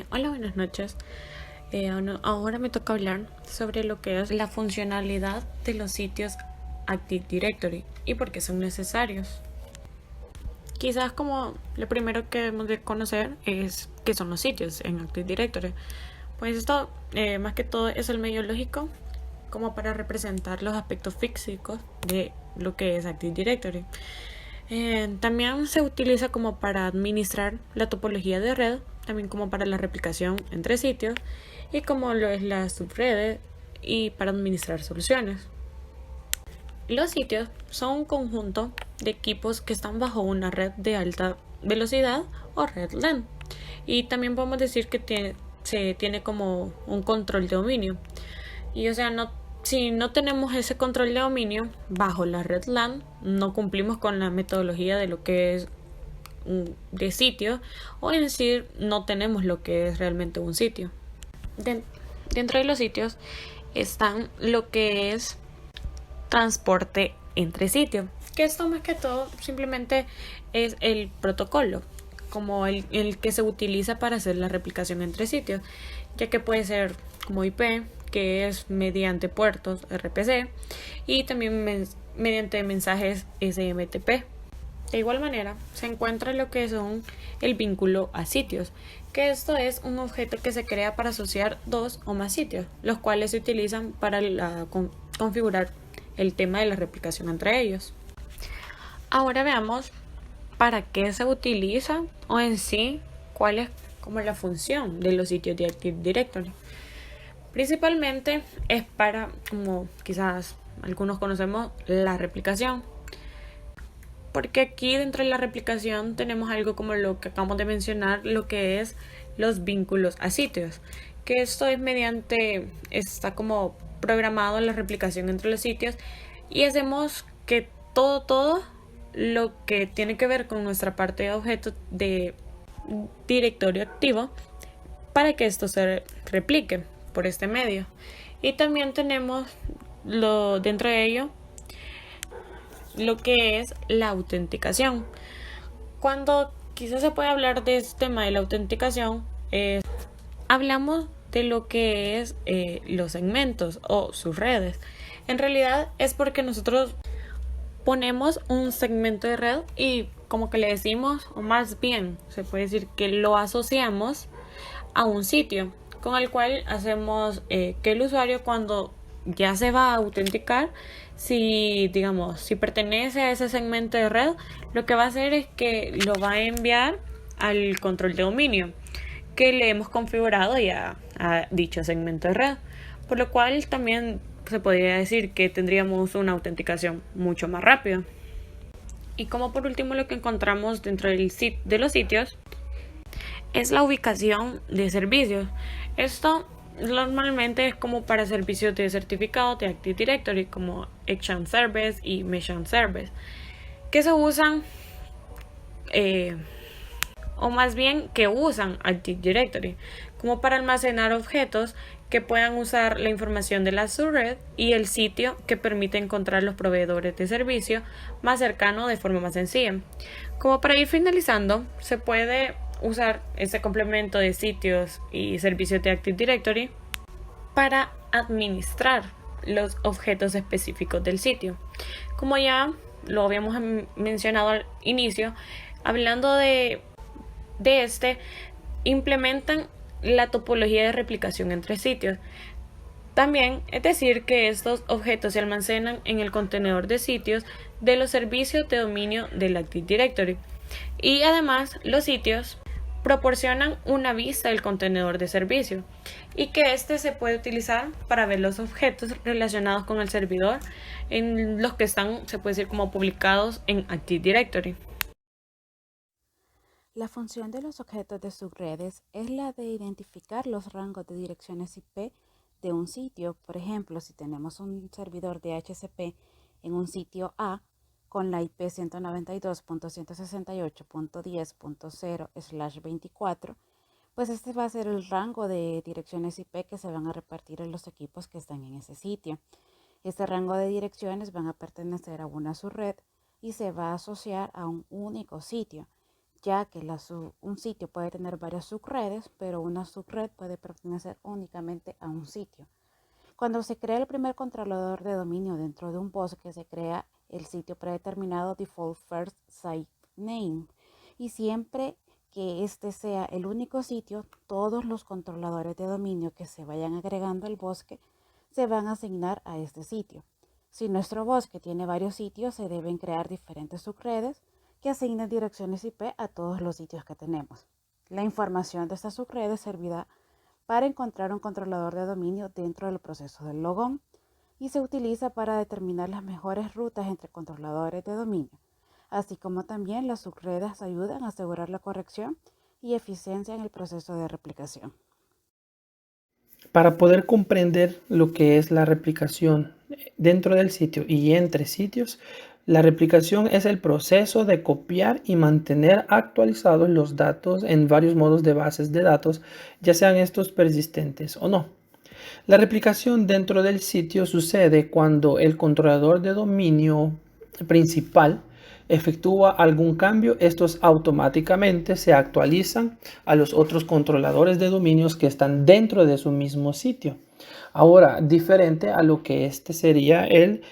Hola, buenas noches. Ahora me toca hablar sobre lo que es la funcionalidad de los sitios Active Directory y por qué son necesarios. Quizás como lo primero que debemos de conocer es qué son los sitios en Active Directory. Pues esto, más que todo, es el medio lógico como para representar los aspectos físicos de lo que es Active Directory. También se utiliza como para administrar la topología de red, también como para la replicación entre sitios y como lo es la subred y para administrar soluciones. Los sitios son un conjunto de equipos que están bajo una red de alta velocidad o red LAN. Y también podemos decir que se tiene como un control de dominio. Y o sea, si no tenemos ese control de dominio bajo la red LAN, no cumplimos con la metodología de lo que es de sitio, o en decir, no tenemos lo que es realmente un sitio. Dentro de los sitios están lo que es transporte entre sitios, que esto más que todo simplemente es el protocolo, como el que se utiliza para hacer la replicación entre sitios, ya que puede ser como IP, que es mediante puertos RPC, y también mediante mensajes SMTP. De igual manera, se encuentra lo que son el vínculo a sitios, que esto es un objeto que se crea para asociar dos o más sitios, los cuales se utilizan para configurar el tema de la replicación entre ellos. Ahora veamos para qué se utiliza o en sí cuál es como la función de los sitios de Active Directory. Principalmente es para, como quizás algunos conocemos, la replicación. Porque aquí dentro de la replicación tenemos algo como lo que acabamos de mencionar, lo que es los vínculos a sitios, que esto es está como programado la replicación entre los sitios y hacemos que todo lo que tiene que ver con nuestra parte de objeto de directorio activo para que esto se replique por este medio. Y también tenemos dentro de ello lo que es la autenticación. Cuando quizás se puede hablar de este tema de la autenticación, hablamos de lo que es los segmentos o sus redes. En realidad es porque nosotros ponemos un segmento de red y como que le decimos, o más bien se puede decir que lo asociamos a un sitio con el cual hacemos que el usuario, cuando ya se va a autenticar, si pertenece a ese segmento de red, lo que va a hacer es que lo va a enviar al control de dominio que le hemos configurado ya a dicho segmento de red, por lo cual también se podría decir que tendríamos una autenticación mucho más rápida. Y como por último, lo que encontramos dentro de los sitios es la ubicación de servicios. Esto normalmente es como para servicios de certificado de Active Directory como Exchange Service y Mission Service, que se usan o más bien que usan Active Directory como para almacenar objetos que puedan usar la información de la subred y el sitio, que permite encontrar los proveedores de servicio más cercanos de forma más sencilla. Como para ir finalizando, se puede usar este complemento de sitios y servicios de Active Directory para administrar los objetos específicos del sitio. Como ya lo habíamos mencionado al inicio, hablando de implementan la topología de replicación entre sitios. También es decir que estos objetos se almacenan en el contenedor de sitios de los servicios de dominio del Active Directory. Y además los sitios proporcionan una vista del contenedor de servicio y que este se puede utilizar para ver los objetos relacionados con el servidor en los que están, se puede decir, como publicados en Active Directory. La función de los objetos de subredes es la de identificar los rangos de direcciones IP de un sitio. Por ejemplo, si tenemos un servidor de DHCP en un sitio A con la IP 192.168.10.0/24, pues este va a ser el rango de direcciones IP que se van a repartir en los equipos que están en ese sitio. Este rango de direcciones van a pertenecer a una subred y se va a asociar a un único sitio, ya que un sitio puede tener varias subredes, pero una subred puede pertenecer únicamente a un sitio. Cuando se crea el primer controlador de dominio dentro de un bosque, se crea el sitio predeterminado default first site name, y siempre que este sea el único sitio, todos los controladores de dominio que se vayan agregando al bosque se van a asignar a este sitio. Si nuestro bosque tiene varios sitios, se deben crear diferentes subredes que asignen direcciones IP a todos los sitios que tenemos. La información de estas subredes servirá para encontrar un controlador de dominio dentro del proceso del logón y se utiliza para determinar las mejores rutas entre controladores de dominio, así como también las subredes ayudan a asegurar la corrección y eficiencia en el proceso de replicación. Para poder comprender lo que es la replicación dentro del sitio y entre sitios, la replicación es el proceso de copiar y mantener actualizados los datos en varios modos de bases de datos, ya sean estos persistentes o no. La replicación dentro del sitio sucede cuando el controlador de dominio principal efectúa algún cambio. Estos automáticamente se actualizan a los otros controladores de dominios que están dentro de su mismo sitio. Ahora, diferente a lo que este sería el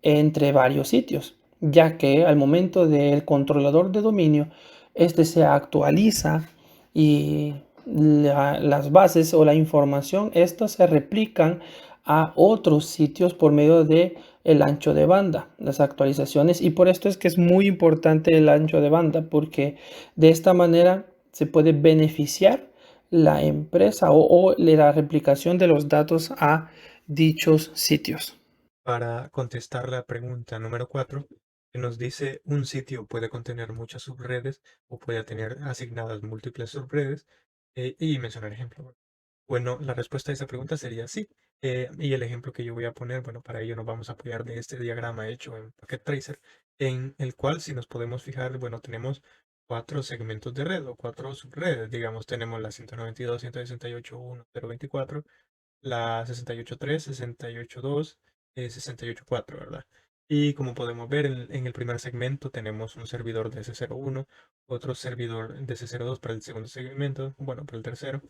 entre varios sitios, ya que al momento del controlador de dominio, este se actualiza y las bases o la información, estas se replican a otros sitios por medio de el ancho de banda, las actualizaciones, y por esto es que es muy importante el ancho de banda, porque de esta manera se puede beneficiar la empresa o la replicación de los datos a dichos sitios. Para contestar la pregunta número 4, que nos dice un sitio puede contener muchas subredes o puede tener asignadas múltiples subredes, y mencionar ejemplos. Bueno, la respuesta a esa pregunta sería sí. Y el ejemplo que yo voy a poner, bueno, para ello nos vamos a apoyar de este diagrama hecho en Packet Tracer, en el cual, si nos podemos fijar, bueno, tenemos 4 segmentos de red o 4 subredes. Digamos, tenemos la 192.168.1.024, la 68.3, 68.2, 68.4, ¿verdad? Y como podemos ver, en el primer segmento tenemos un servidor de S01, otro servidor de S02 para el segundo segmento, bueno, para el tercero,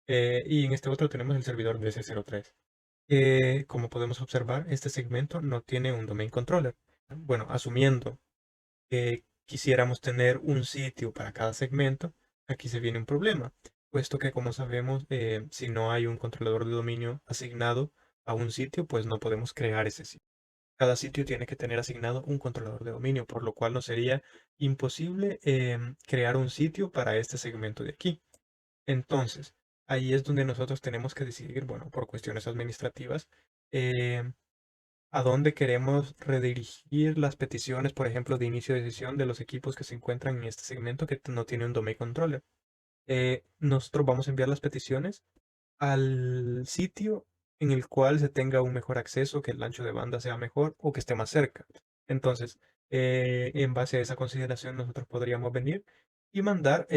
y en este otro tenemos el servidor de S03. Como podemos observar, este segmento no tiene un domain controller. Bueno, asumiendo que quisiéramos tener un sitio para cada segmento, aquí se viene un problema, puesto que, como sabemos, si no hay un controlador de dominio asignado a un sitio, pues no podemos crear ese sitio. Cada sitio tiene que tener asignado un controlador de dominio, por lo cual nos sería imposible crear un sitio para este segmento de aquí. Entonces, ahí es donde nosotros tenemos que decidir, bueno, por cuestiones administrativas, a dónde queremos redirigir las peticiones, por ejemplo, de inicio de sesión de los equipos que se encuentran en este segmento que no tiene un domain controller. Nosotros vamos a enviar las peticiones al sitio en el cual se tenga un mejor acceso, que el ancho de banda sea mejor o que esté más cerca. Entonces, en base a esa consideración, nosotros podríamos venir y mandar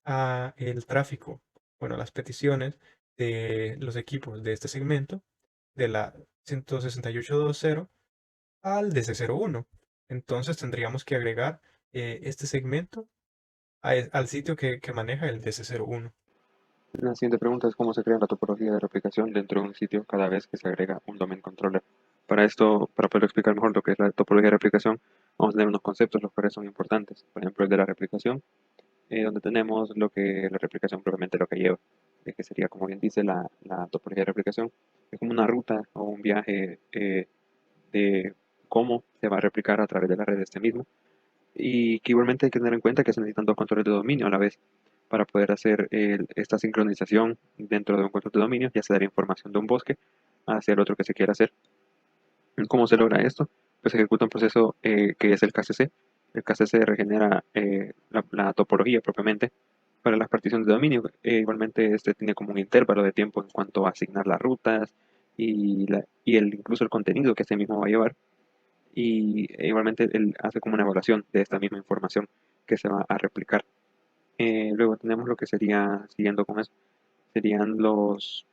a el tráfico, bueno, las peticiones de los equipos de este segmento, de la 168.2.0 al DC01. Entonces tendríamos que agregar este segmento al sitio que maneja el DC01. La siguiente pregunta es cómo se crea la topología de replicación dentro de un sitio cada vez que se agrega un domain controller. Para esto, para poder explicar mejor lo que es la topología de replicación, vamos a tener unos conceptos los cuales son importantes. Por ejemplo, el de la replicación, donde tenemos lo que la replicación propiamente lo que lleva, que sería, como bien dice, la topología de replicación. Es como una ruta o un viaje de cómo se va a replicar a través de la red de este mismo. Y que igualmente hay que tener en cuenta que se necesitan dos controles de dominio a la vez para poder hacer esta sincronización dentro de un control de dominio, ya sea la información de un bosque hacia el otro que se quiera hacer. ¿Cómo se logra esto? Pues se ejecuta un proceso que es el KCC. El KCC regenera la topología propiamente para las particiones de dominio. Igualmente este tiene como un intervalo de tiempo en cuanto a asignar las rutas incluso el contenido que este mismo va a llevar. Y igualmente él hace como una evaluación de esta misma información que se va a replicar. Luego tenemos lo que sería, siguiendo con eso, serían los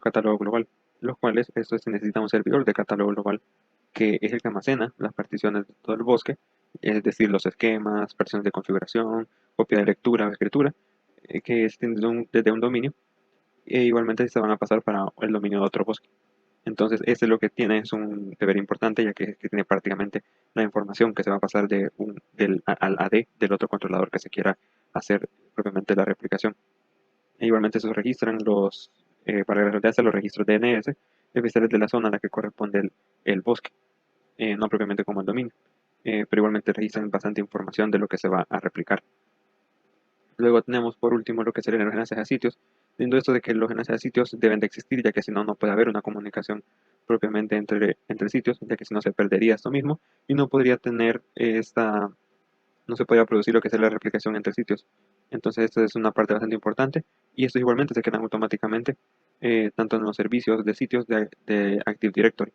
catálogos global, los cuales esto se necesita un servidor de catálogo global que es el que almacena las particiones de todo el bosque es decir, los esquemas, versiones de configuración, copia de lectura o escritura, que es desde un dominio, e igualmente se van a pasar para el dominio de otro bosque. Entonces, este es lo que tiene, es un deber importante, ya que tiene prácticamente la información que se va a pasar al AD del otro controlador que se quiera hacer propiamente la replicación. E igualmente se registran para realizarse los registros DNS especiales de la zona a la que corresponde el bosque, no propiamente como el dominio, pero igualmente registran bastante información de lo que se va a replicar. Luego tenemos por último lo que serían los enlaces a sitios, viendo esto de que los enlaces a sitios deben de existir, ya que si no, no puede haber una comunicación propiamente entre sitios, ya que si no se perdería esto mismo y no podría tener no se podría producir lo que es la replicación entre sitios. Entonces esto es una parte bastante importante y estos igualmente se quedan automáticamente tanto en los servicios de sitios de Active Directory.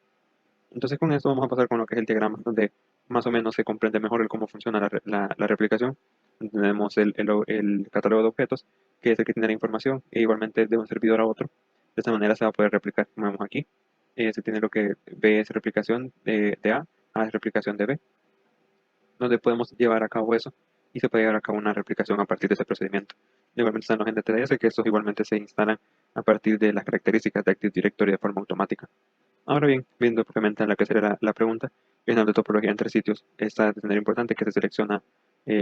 Entonces con esto vamos a pasar con lo que es el diagrama, donde más o menos se comprende mejor el cómo funciona la replicación. Tenemos el catálogo de objetos, que es el que tiene la información, e igualmente de un servidor a otro. De esta manera se va a poder replicar, como vemos aquí. Se tiene lo que B es replicación de A es replicación de B, donde podemos llevar a cabo eso y se puede llevar a cabo una replicación a partir de ese procedimiento. Igualmente están los NTDS, que estos igualmente se instalan a partir de las características de Active Directory de forma automática. Ahora bien, viendo propiamente en la que sería la pregunta, en la de topología entre sitios, está de tener importante que se selecciona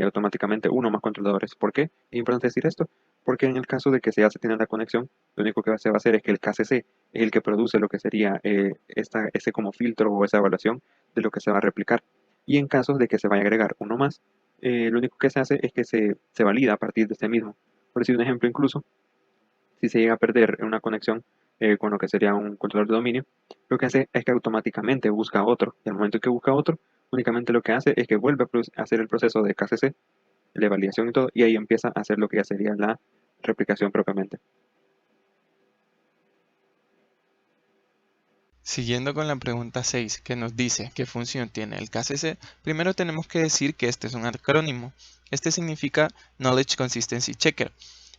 automáticamente uno o más controladores. ¿Por qué? Es importante decir esto, porque en el caso de que ya se tiene la conexión, lo único que se va a hacer es que el KCC es el que produce lo que sería ese como filtro o esa evaluación de lo que se va a replicar. Y en caso de que se vaya a agregar uno más, lo único que se hace es que se valida a partir de este mismo. Por decir un ejemplo, incluso, si se llega a perder una conexión con lo que sería un controlador de dominio, lo que hace es que automáticamente busca otro. Y al momento que busca otro, únicamente lo que hace es que vuelve a hacer el proceso de KCC, de validación y todo, y ahí empieza a hacer lo que ya sería la replicación propiamente. Siguiendo con la pregunta 6, que nos dice qué función tiene el KCC, primero tenemos que decir que este es un acrónimo. Este significa Knowledge Consistency Checker.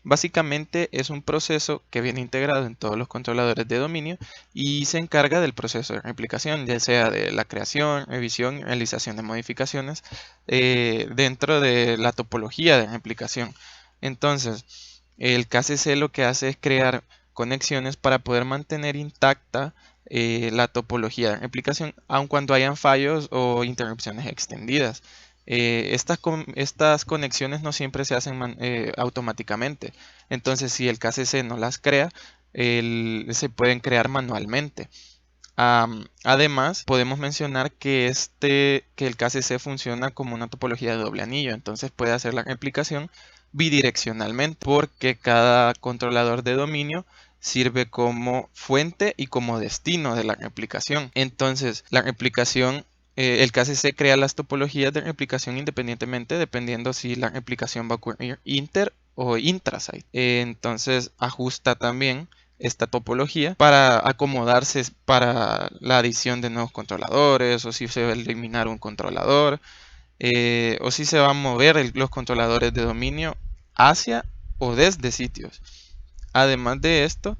Básicamente es un proceso que viene integrado en todos los controladores de dominio y se encarga del proceso de replicación, ya sea de la creación, revisión y realización de modificaciones dentro de la topología de replicación. Entonces, el KCC lo que hace es crear conexiones para poder mantener intacta la topología de replicación, aun cuando hayan fallos o interrupciones extendidas. Estas conexiones no siempre se hacen automáticamente. Entonces, si el KCC no las crea, se pueden crear manualmente. Además, podemos mencionar que el KCC funciona como una topología de doble anillo. Entonces, puede hacer la replicación bidireccionalmente, porque cada controlador de dominio sirve como fuente y como destino de la replicación. Entonces, la replicación, el KCC crea las topologías de replicación independientemente, dependiendo si la replicación va a ocurrir inter o intrasite. Entonces, ajusta también esta topología para acomodarse para la adición de nuevos controladores, o si se va a eliminar un controlador, o si se van a mover los controladores de dominio hacia o desde sitios. Además de esto,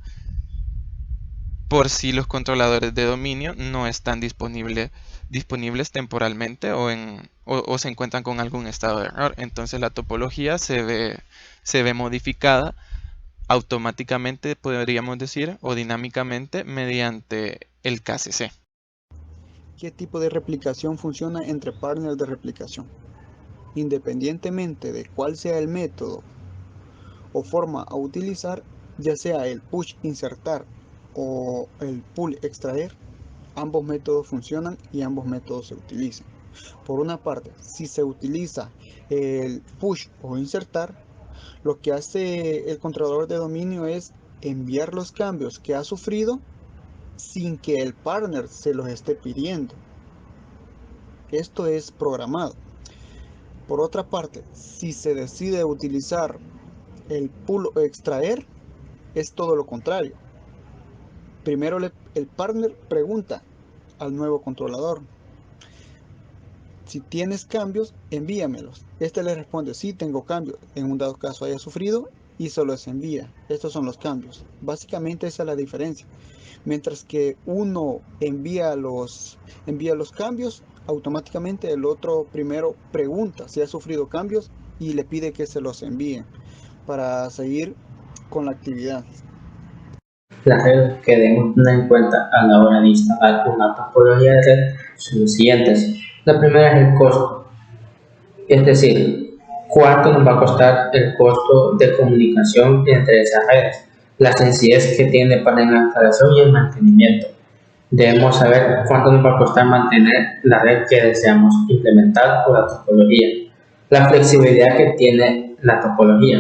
por si los controladores de dominio no están disponibles temporalmente o se encuentran con algún estado de error, entonces la topología se ve modificada automáticamente, podríamos decir, o dinámicamente mediante el KCC. ¿Qué tipo de replicación funciona entre partners de replicación? Independientemente de cuál sea el método o forma a utilizar, ya sea el push insertar o el pull extraer, ambos métodos funcionan y ambos métodos se utilizan. Por una parte, si se utiliza el push o insertar, lo que hace el controlador de dominio es enviar los cambios que ha sufrido sin que el partner se los esté pidiendo. Esto es programado. Por otra parte, si se decide utilizar el pull o extraer, es todo lo contrario. Primero el partner pregunta al nuevo controlador: si tienes cambios, envíamelos. Este le responde: sí, tengo cambios, en un dado caso haya sufrido, y se los envía. Estos son los cambios. Básicamente esa es la diferencia. Mientras que uno envía los cambios, automáticamente el otro primero pregunta si ha sufrido cambios y le pide que se los envíen para seguir con la actividad. Las reglas que debemos tener en cuenta a la hora de instalar una topología de red son las siguientes. La primera es el costo, es decir, cuánto nos va a costar el costo de comunicación entre esas redes, la sencillez que tiene para la instalación y el mantenimiento. Debemos saber cuánto nos va a costar mantener la red que deseamos implementar o la topología, la flexibilidad que tiene la topología,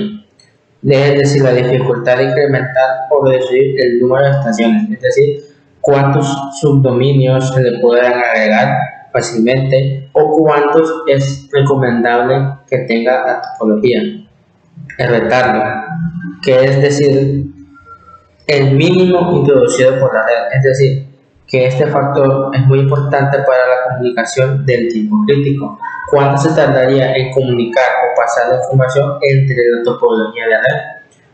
es decir, la dificultad de incrementar o reducir el número de estaciones, es decir, cuántos subdominios se le pueden agregar fácilmente o cuántos es recomendable que tenga la topología. El retardo, que es decir, el mínimo introducido por la red, es decir, que este factor es muy importante para la comunicación del tiempo crítico. ¿Cuánto se tardaría en comunicar o pasar la información entre la topología de la red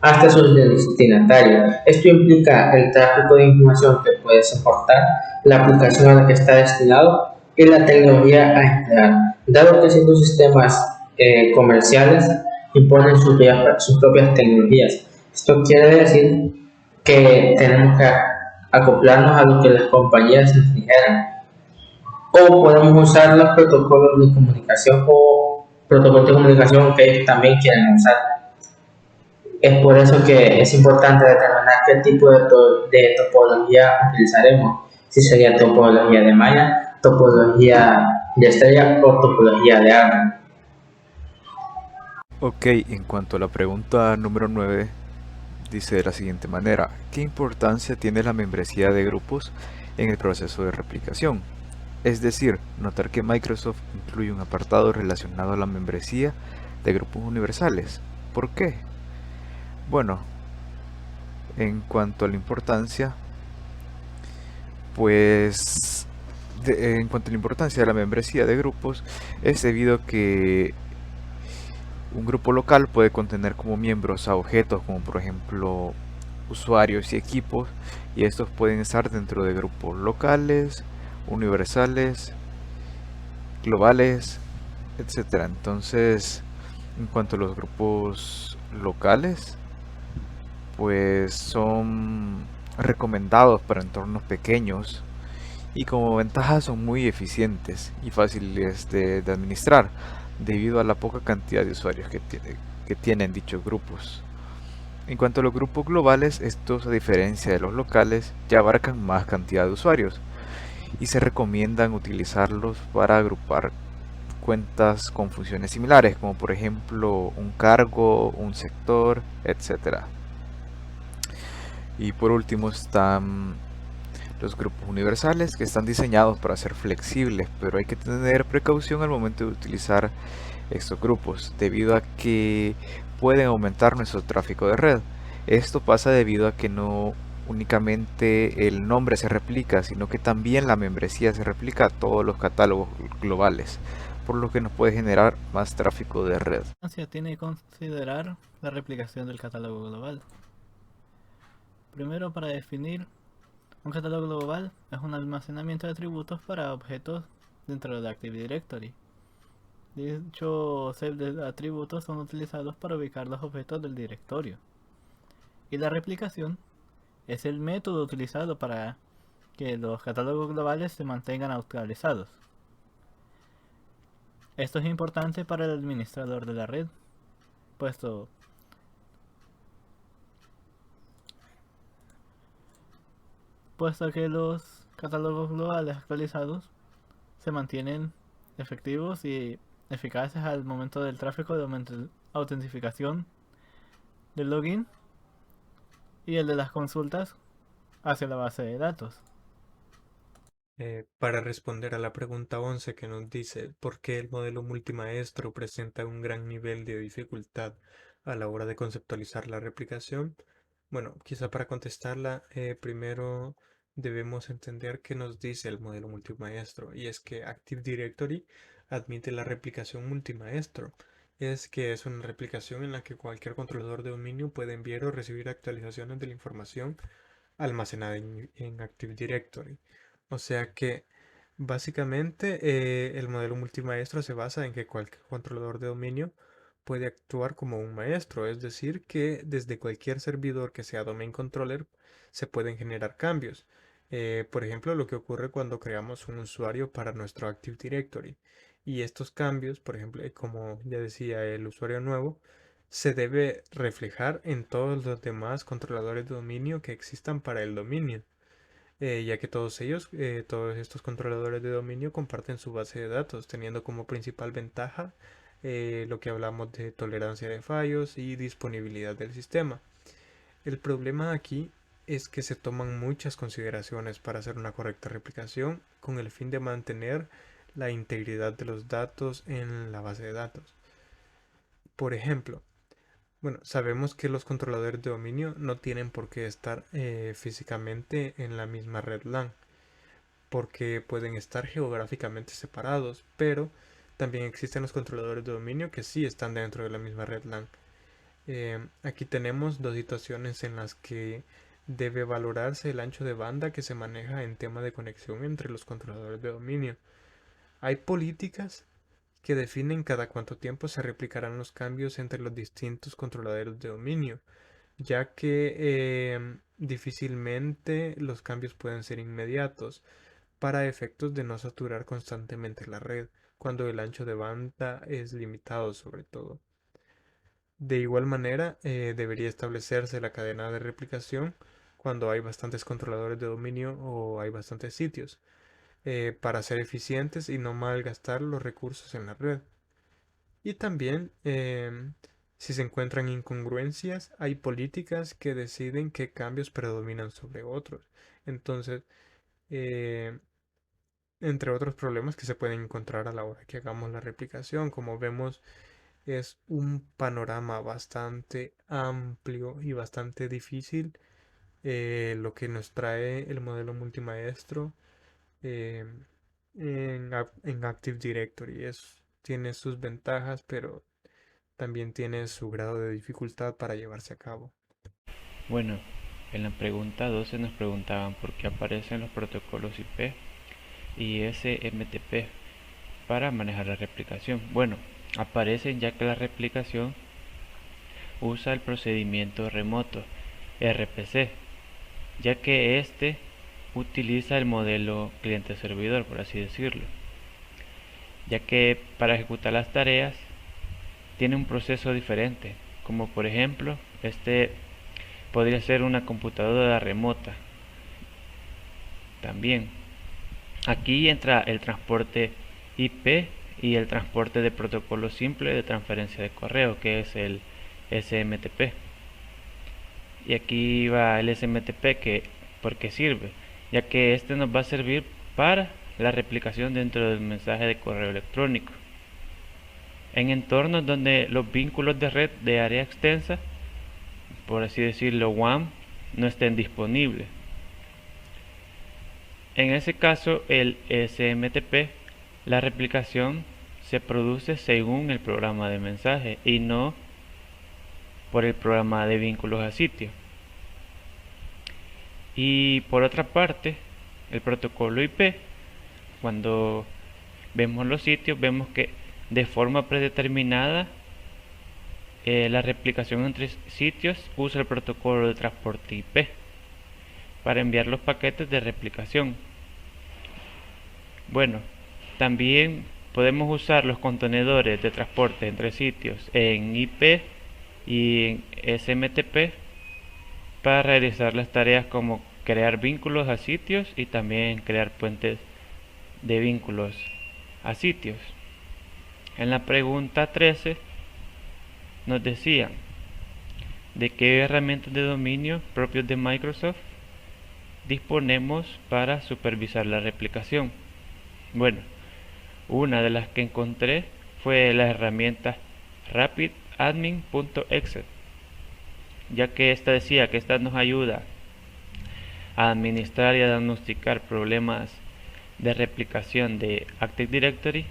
hasta su destinatario? Esto implica el tráfico de información que puede soportar la aplicación a la que está destinado y la tecnología a emplear. Dado que ciertos sistemas comerciales imponen sus propias tecnologías, esto quiere decir que tenemos que acoplarnos a lo que las compañías nos dijeran. O podemos usar los protocolos de comunicación o protocolos de comunicación que ellos también quieren usar. Es por eso que es importante determinar qué tipo de topología utilizaremos. Si sería topología de malla, topología de estrella o topología de árbol. Ok, en cuanto a la pregunta número 9, dice de la siguiente manera: ¿qué importancia tiene la membresía de grupos en el proceso de replicación? Es decir, notar que Microsoft incluye un apartado relacionado a la membresía de grupos universales. ¿Por qué? Bueno, en cuanto a la importancia, pues en cuanto a la importancia de la membresía de grupos, es debido a que un grupo local puede contener como miembros a objetos como por ejemplo usuarios y equipos, y estos pueden estar dentro de grupos locales, universales, globales, etcétera. Entonces, en cuanto a los grupos locales, pues son recomendados para entornos pequeños y como ventaja son muy eficientes y fáciles de administrar debido a la poca cantidad de usuarios que tienen dichos grupos. En cuanto a los grupos globales, estos, a diferencia de los locales, ya abarcan más cantidad de usuarios y se recomiendan utilizarlos para agrupar cuentas con funciones similares, como por ejemplo un cargo, un sector, etc. Y por último están los grupos universales, que están diseñados para ser flexibles, pero hay que tener precaución al momento de utilizar estos grupos, debido a que pueden aumentar nuestro tráfico de red. Esto pasa debido a que no únicamente el nombre se replica, sino que también la membresía se replica a todos los catálogos globales, por lo que nos puede generar más tráfico de red. Tiene que considerar la replicación del catálogo global. Primero, para definir un catálogo global, es un almacenamiento de atributos para objetos dentro de Active Directory. Dichos set de atributos son utilizados para ubicar los objetos del directorio. Y la replicación es el método utilizado para que los catálogos globales se mantengan actualizados. Esto es importante para el administrador de la red, puesto que los catálogos globales actualizados se mantienen efectivos y eficaces al momento del tráfico de autentificación del login y el de las consultas hacia la base de datos. Para responder a la pregunta 11 que nos dice ¿por qué el modelo multimaestro presenta un gran nivel de dificultad a la hora de conceptualizar la replicación? Bueno, quizá para contestarla, primero debemos entender qué nos dice el modelo multimaestro, y es que Active Directory admite la replicación multimaestro. Es que es una replicación en la que cualquier controlador de dominio puede enviar o recibir actualizaciones de la información almacenada en Active Directory. O sea que Básicamente, el modelo multimaestro se basa en que cualquier controlador de dominio puede actuar como un maestro, es decir, que desde cualquier servidor que sea domain controller se pueden generar cambios. Por ejemplo, lo que ocurre cuando creamos un usuario para nuestro Active Directory. Y estos cambios, por ejemplo, como ya decía, el usuario nuevo se debe reflejar en todos los demás controladores de dominio que existan para el dominio, ya que todos ellos, todos estos controladores de dominio comparten su base de datos, teniendo como principal ventaja lo que hablamos de tolerancia de fallos y disponibilidad del sistema. El problema aquí es que se toman muchas consideraciones para hacer una correcta replicación con el fin de mantener la integridad de los datos en la base de datos. Por ejemplo, bueno, sabemos que los controladores de dominio no tienen por qué estar físicamente en la misma red LAN, porque pueden estar geográficamente separados, pero también existen los controladores de dominio que sí están dentro de la misma red LAN. Aquí tenemos dos situaciones en las que debe valorarse el ancho de banda que se maneja en tema de conexión entre los controladores de dominio. Hay políticas que definen cada cuánto tiempo se replicarán los cambios entre los distintos controladores de dominio, ya que difícilmente los cambios pueden ser inmediatos para efectos de no saturar constantemente la red, cuando el ancho de banda es limitado sobre todo. De igual manera, debería establecerse la cadena de replicación cuando hay bastantes controladores de dominio o hay bastantes sitios, para ser eficientes y no malgastar los recursos en la red. Y también, si se encuentran incongruencias, hay políticas que deciden qué cambios predominan sobre otros. Entonces, entre otros problemas que se pueden encontrar a la hora que hagamos la replicación, como vemos, es un panorama bastante amplio y bastante difícil, lo que nos trae el modelo multimaestro eh, en Active Directory. Tiene sus ventajas, pero también tiene su grado de dificultad para llevarse a cabo. Bueno, en la pregunta 12 nos preguntaban por qué aparecen los protocolos IP y SMTP para manejar la replicación. Bueno, aparecen ya que la replicación usa el procedimiento remoto RPC, ya que este utiliza el modelo cliente-servidor, por así decirlo, ya que para ejecutar las tareas tiene un proceso diferente, como por ejemplo este podría ser una computadora remota. También aquí entra el transporte IP y el transporte de protocolo simple de transferencia de correo, que es el SMTP. Y aquí va el SMTP, ¿por qué sirve? Ya que este nos va a servir para la replicación dentro del mensaje de correo electrónico en entornos donde los vínculos de red de área extensa, por así decirlo, WAN, no estén disponibles. En ese caso, el SMTP, la replicación se produce según el programa de mensaje y no por el programa de vínculos a sitio. Y por otra parte, el protocolo IP, cuando vemos los sitios, vemos que de forma predeterminada la replicación entre sitios usa el protocolo de transporte IP para enviar los paquetes de replicación. Bueno, también podemos usar los contenedores de transporte entre sitios en IP y en SMTP para realizar las tareas como crear vínculos a sitios y también crear puentes de vínculos a sitios. En la pregunta 13 nos decían de qué herramientas de dominio propios de Microsoft disponemos para supervisar la replicación. Bueno, una de las que encontré fue la herramienta rapidadmin.exe, ya que esta decía que esta nos ayuda a administrar y a diagnosticar problemas de replicación de Active Directory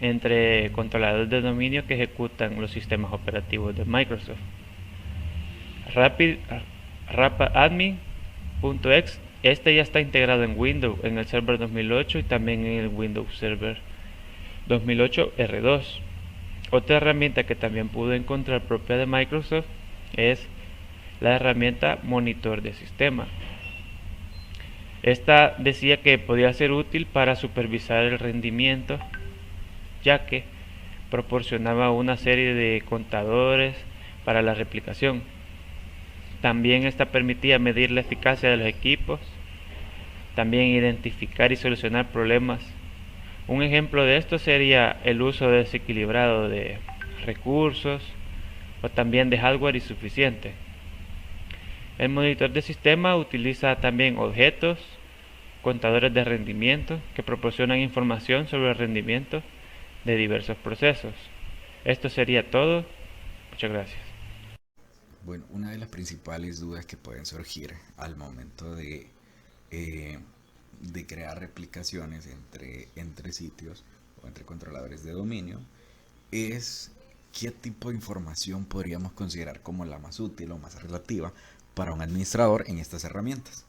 entre controladores de dominio que ejecutan los sistemas operativos de Microsoft. Rapidadmin.exe Este ya está integrado en Windows, en el Server 2008 y también en el Windows Server 2008 R2. Otra herramienta que también pude encontrar propia de Microsoft es la herramienta Monitor de Sistema. Esta decía que podía ser útil para supervisar el rendimiento, ya que proporcionaba una serie de contadores para la replicación. También esta permitía medir la eficacia de los equipos, también identificar y solucionar problemas. Un ejemplo de esto sería el uso desequilibrado de recursos o también de hardware insuficiente. El monitor de sistema utiliza también objetos, contadores de rendimiento que proporcionan información sobre el rendimiento de diversos procesos. Esto sería todo. Muchas gracias. Bueno, una de las principales dudas que pueden surgir al momento de crear replicaciones entre sitios o entre controladores de dominio es qué tipo de información podríamos considerar como la más útil o más relativa para un administrador en estas herramientas.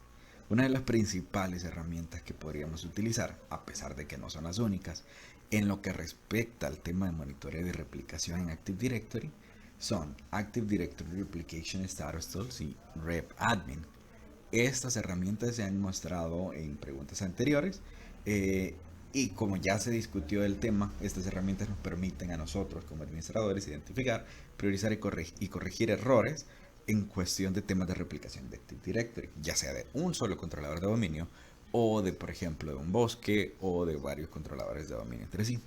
Una de las principales herramientas que podríamos utilizar, a pesar de que no son las únicas, en lo que respecta al tema de monitoreo y replicación en Active Directory, son Active Directory Replication Status Tools y RepAdmin. Estas herramientas se han mostrado en preguntas anteriores y como ya se discutió el tema, estas herramientas nos permiten a nosotros como administradores identificar, priorizar y corregir errores en cuestión de temas de replicación de Active Directory, ya sea de un solo controlador de dominio o de, por ejemplo, de un bosque o de varios controladores de dominio entre sí.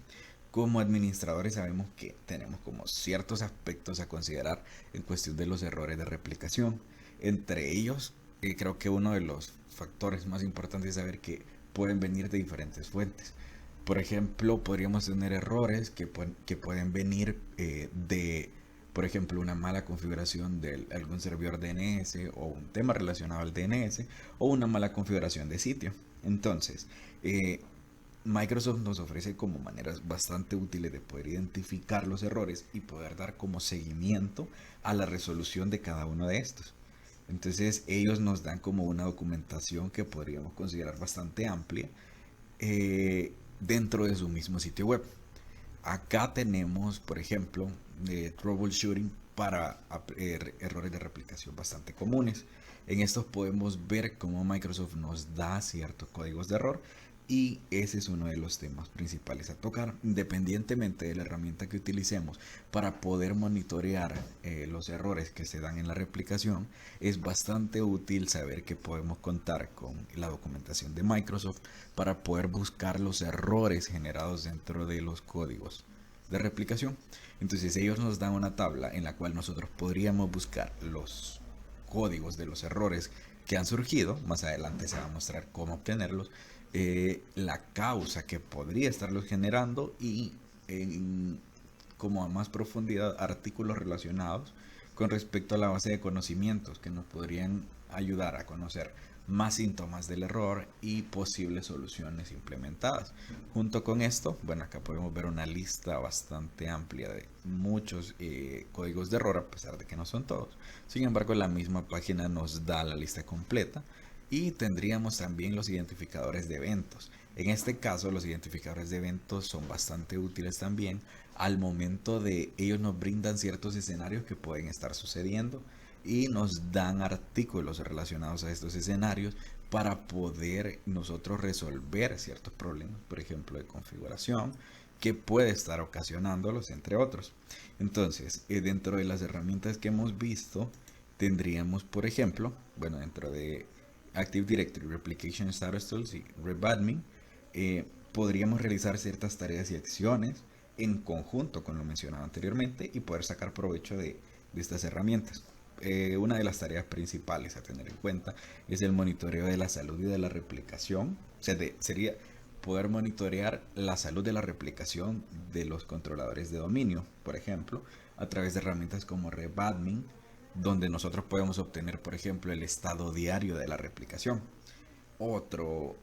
Como administradores sabemos que tenemos como ciertos aspectos a considerar en cuestión de los errores de replicación. Entre ellos, creo que uno de los factores más importantes es saber que pueden venir de diferentes fuentes. Por ejemplo, podríamos tener errores que pueden venir de, por ejemplo, una mala configuración de algún servidor DNS o un tema relacionado al DNS o una mala configuración de sitio. Entonces, Microsoft nos ofrece como maneras bastante útiles de poder identificar los errores y poder dar como seguimiento a la resolución de cada uno de estos. Entonces ellos nos dan como una documentación que podríamos considerar bastante amplia dentro de su mismo sitio web. Acá tenemos, por ejemplo, troubleshooting para errores de replicación bastante comunes. En estos podemos ver cómo Microsoft nos da ciertos códigos de error y ese es uno de los temas principales a tocar, independientemente de la herramienta que utilicemos para poder monitorear los errores que se dan en la replicación. Es bastante útil saber que podemos contar con la documentación de Microsoft para poder buscar los errores generados dentro de los códigos de replicación. Entonces ellos nos dan una tabla en la cual nosotros podríamos buscar los códigos de los errores que han surgido. Más adelante se va a mostrar cómo obtenerlos, la causa que podría estarlos generando y como a más profundidad artículos relacionados con respecto a la base de conocimientos que nos podrían ayudar a conocer más síntomas del error y posibles soluciones implementadas. Junto con esto, bueno, acá podemos ver una lista bastante amplia de muchos códigos de error, a pesar de que no son todos. Sin embargo, la misma página nos da la lista completa. Y tendríamos también los identificadores de eventos. En este caso, los identificadores de eventos son bastante útiles también al momento de ellos nos brindan ciertos escenarios que pueden estar sucediendo y nos dan artículos relacionados a estos escenarios para poder nosotros resolver ciertos problemas, por ejemplo, de configuración que puede estar ocasionándolos, entre otros. Entonces, dentro de las herramientas que hemos visto, tendríamos, por ejemplo, bueno, dentro de Active Directory Replication Status Tools y RepAdmin, podríamos realizar ciertas tareas y acciones en conjunto con lo mencionado anteriormente y poder sacar provecho de estas herramientas. Una de las tareas principales a tener en cuenta es el monitoreo de la salud y de la replicación. O sea, sería poder monitorear la salud de la replicación de los controladores de dominio, por ejemplo, a través de herramientas como RepAdmin, donde nosotros podemos obtener, por ejemplo, el estado diario de la replicación. Otro,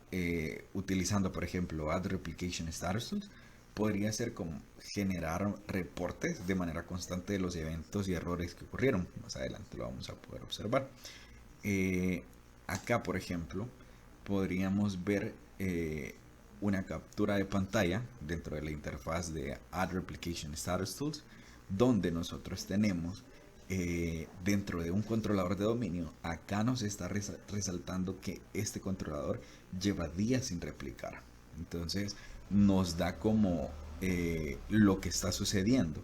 utilizando, por ejemplo, Add Replication Status Tools, podría ser como generar reportes de manera constante de los eventos y errores que ocurrieron. Más adelante lo vamos a poder observar. Acá, por ejemplo, podríamos ver una captura de pantalla dentro de la interfaz de Add Replication Status Tools, donde nosotros tenemos dentro de un controlador de dominio, acá nos está resaltando que este controlador lleva días sin replicar. Entonces nos da como lo que está sucediendo.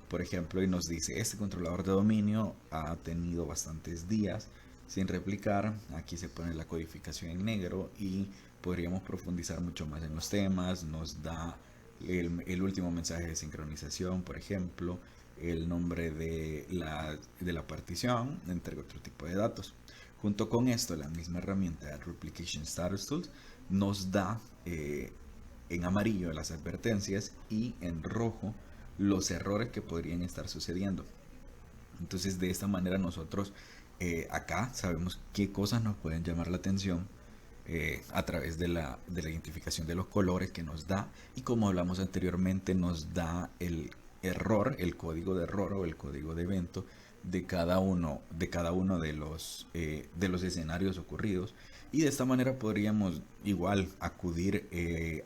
Por ejemplo, y nos dice, este controlador de dominio ha tenido bastantes días sin replicar. Aquí se pone la codificación en negro y podríamos profundizar mucho más en los temas. Nos da el último mensaje de sincronización, por ejemplo, el nombre de la partición, entre otro tipo de datos. Junto con esto, la misma herramienta de Replication Status Tools nos da en amarillo las advertencias y en rojo los errores que podrían estar sucediendo. Entonces, de esta manera nosotros acá sabemos qué cosas nos pueden llamar la atención a través de la identificación de los colores que nos da, y como hablamos anteriormente, nos da el error, el código de error o el código de evento de cada uno de los escenarios ocurridos. Y de esta manera podríamos igual acudir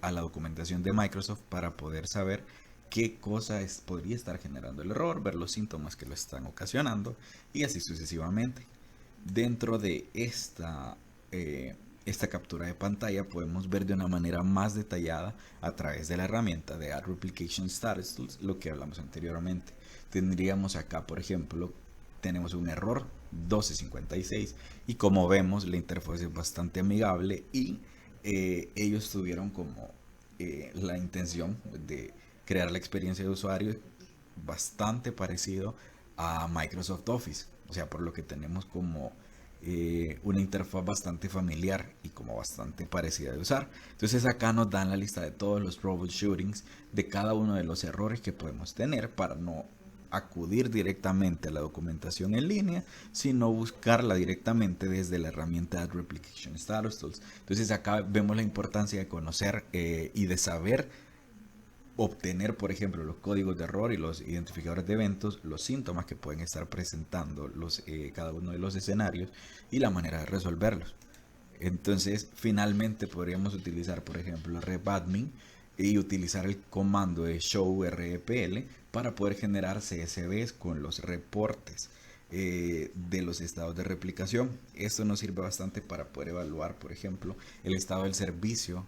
a la documentación de Microsoft para poder saber qué cosa podría estar generando el error, ver los síntomas que lo están ocasionando y así sucesivamente. Dentro de esta captura de pantalla podemos ver de una manera más detallada a través de la herramienta de Add Replication Status Tools lo que hablamos anteriormente. Tendríamos acá, por ejemplo, tenemos un error 1256 y como vemos la interfaz es bastante amigable y ellos tuvieron como la intención de crear la experiencia de usuario bastante parecido a Microsoft Office, o sea, por lo que tenemos como una interfaz bastante familiar y como bastante parecida de usar. Entonces acá nos dan la lista de todos los troubleshootings de cada uno de los errores que podemos tener para no acudir directamente a la documentación en línea, sino buscarla directamente desde la herramienta de Replication Status Tools. Entonces acá vemos la importancia de conocer y de saber obtener, por ejemplo, los códigos de error y los identificadores de eventos, los síntomas que pueden estar presentando cada uno de los escenarios y la manera de resolverlos. Entonces, finalmente podríamos utilizar, por ejemplo, repadmin y utilizar el comando de show REPL para poder generar CSVs con los reportes de los estados de replicación. Esto nos sirve bastante para poder evaluar, por ejemplo, el estado del servicio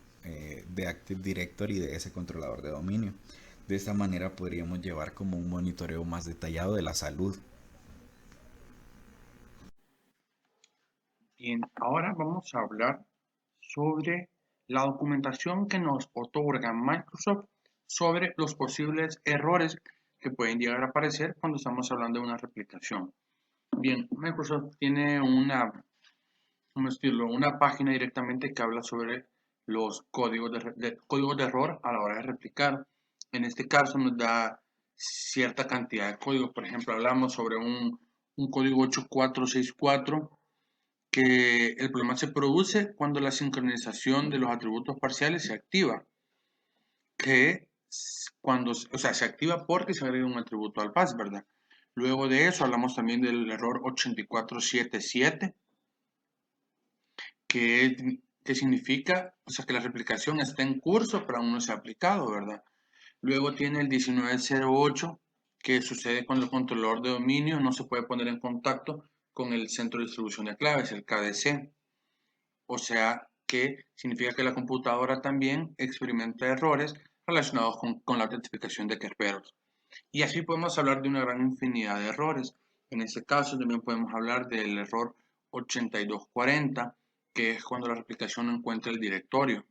de Active Directory de ese controlador de dominio. De esta manera podríamos llevar como un monitoreo más detallado de la salud. Bien, ahora vamos a hablar sobre la documentación que nos otorga Microsoft sobre los posibles errores que pueden llegar a aparecer cuando estamos hablando de una replicación. Bien, Microsoft tiene una página directamente que habla sobre los códigos de error a la hora de replicar. En este caso nos da cierta cantidad de códigos. Por ejemplo, hablamos sobre un código 8464 que el problema se produce cuando la sincronización de los atributos parciales se activa. Se activa porque se agrega un atributo al pass, ¿verdad? Luego de eso hablamos también del error 8477, que significa, que la replicación está en curso pero aún no se ha aplicado, ¿verdad? Luego tiene el 1908, que sucede cuando el controlador de dominio no se puede poner en contacto con el centro de distribución de claves, el KDC. O sea, que significa que la computadora también experimenta errores relacionados con la autentificación de Kerberos. Y así podemos hablar de una gran infinidad de errores. En este caso también podemos hablar del error 8240, que es cuando la replicación no encuentra el directorio.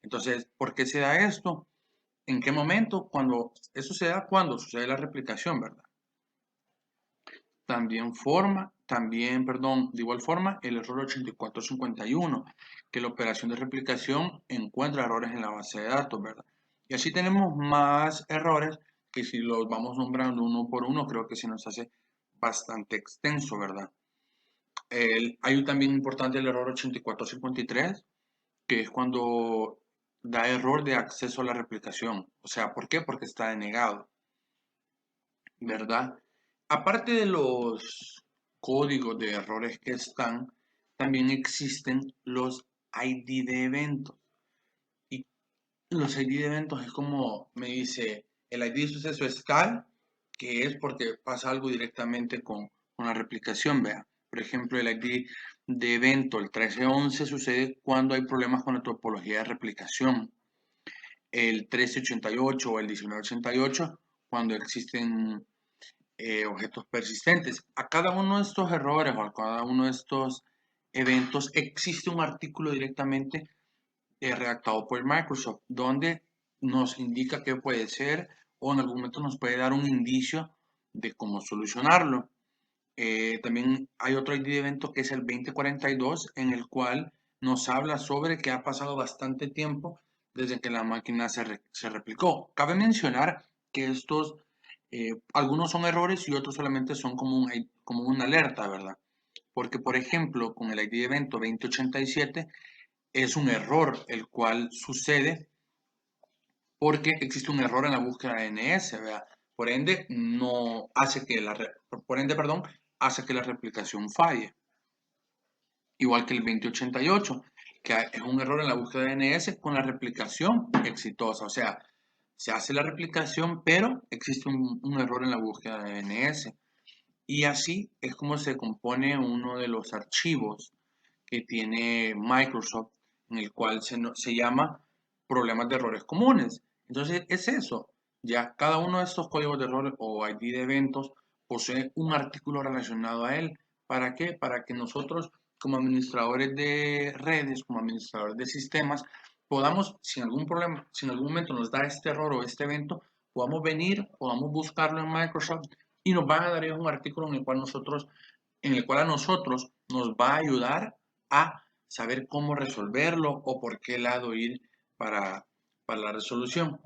Entonces, ¿por qué se da esto? ¿En qué momento? Eso se da cuando sucede la replicación, ¿verdad? De igual forma, el error 8451, que la operación de replicación encuentra errores en la base de datos, ¿verdad? Y así tenemos más errores que si los vamos nombrando uno por uno, creo que se nos hace bastante extenso, ¿verdad? Hay también importante el error 8453, que es cuando da error de acceso a la replicación. O sea, ¿por qué? Porque está denegado, ¿verdad? Aparte de los códigos de errores que están, también existen los ID de eventos. Y los ID de eventos es como me dice, el ID de suceso es tal, que es porque pasa algo directamente con la replicación, vea. Por ejemplo, el ID de evento, el 1311, sucede cuando hay problemas con la topología de replicación. El 1388 o el 1988, cuando existen objetos persistentes. A cada uno de estos errores o a cada uno de estos eventos existe un artículo directamente redactado por Microsoft, donde nos indica qué puede ser o en algún momento nos puede dar un indicio de cómo solucionarlo. También hay otro ID de evento que es el 2042, en el cual nos habla sobre que ha pasado bastante tiempo desde que la máquina se replicó. Cabe mencionar que estos, algunos son errores y otros solamente son como una alerta, ¿verdad? Porque, por ejemplo, con el ID de evento 2087 es un error el cual sucede porque existe un error en la búsqueda de DNS, ¿verdad? Por ende, no hace que hace que la replicación falle. Igual que el 2088, que es un error en la búsqueda de DNS con la replicación exitosa. O sea, se hace la replicación, pero existe un error en la búsqueda de DNS. Y así es como se compone uno de los archivos que tiene Microsoft, en el cual se llama problemas de errores comunes. Entonces es eso, ya cada uno de estos códigos de errores o ID de eventos posee un artículo relacionado a él. ¿Para qué? Para que nosotros como administradores de redes, como administradores de sistemas, podamos, si en algún momento nos da este error o este evento, podamos buscarlo en Microsoft y nos van a dar un artículo en el cual a nosotros nos va a ayudar a saber cómo resolverlo o por qué lado ir para la resolución.